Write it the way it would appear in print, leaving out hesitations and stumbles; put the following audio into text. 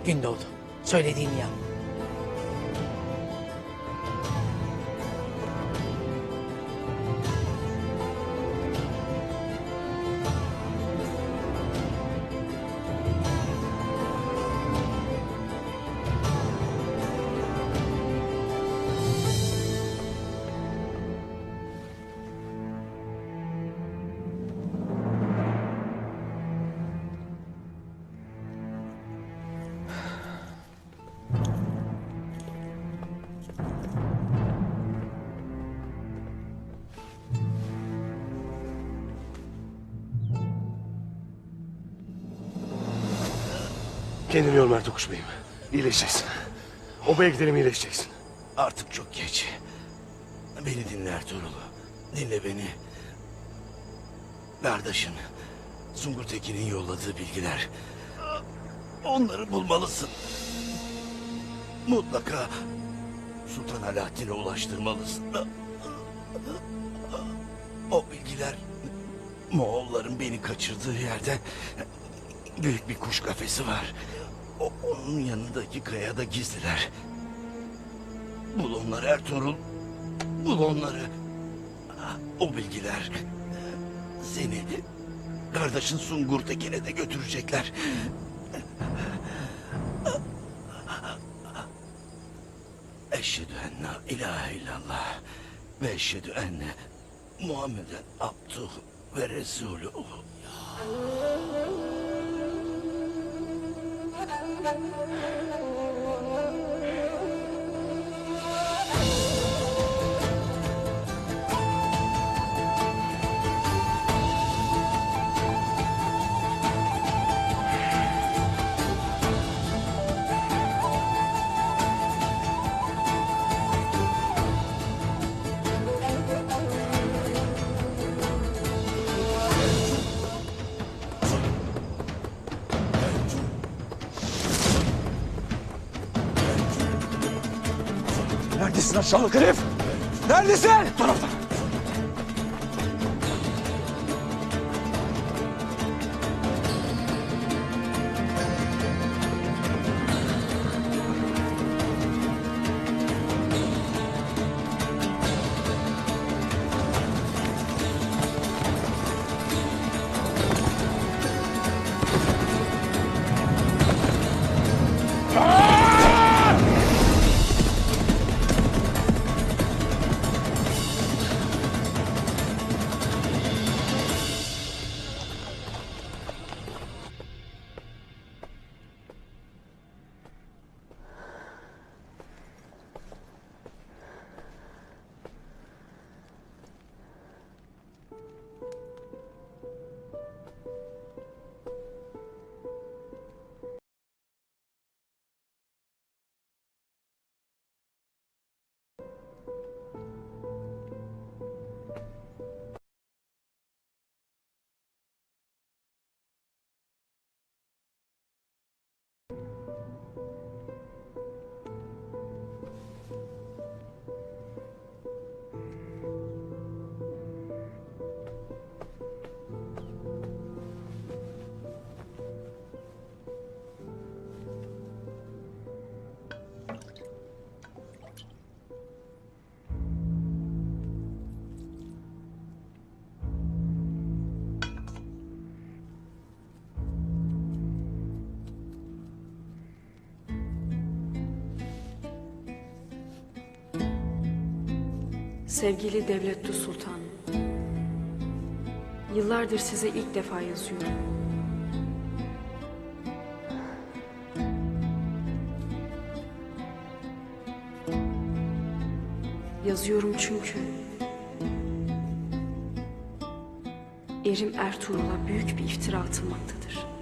Gündoğdu, söylediğimi yap. Kendini yorma Ertuğrul Bey'im. İyileşeceksin. Obaya gidelim, iyileşeceksin. Artık çok geç. Beni dinle Ertuğrul. Dinle beni. Kardeşin Sungur Tekin'in yolladığı bilgiler. Onları bulmalısın. Mutlaka Sultan Alaaddin'e ulaştırmalısın. O bilgiler Moğolların beni kaçırdığı yerde büyük bir kuş kafesi var. Onun yanındaki kayada gizliler. Bul onları Ertuğrul. Bul onları. O bilgiler seni kardeşin Sungur Tekin'e de götürecekler. Eşhedü en la ilahe illallah ve eşhedü enne Muhammeden abduhu ve resulühü. Neredesin aşağılık herif? Neredesin? Bu taraftan. Sevgili Devletli Sultan, yıllardır size ilk defa yazıyorum. Yazıyorum çünkü erim Ertuğrul'a büyük bir iftira atılmaktadır.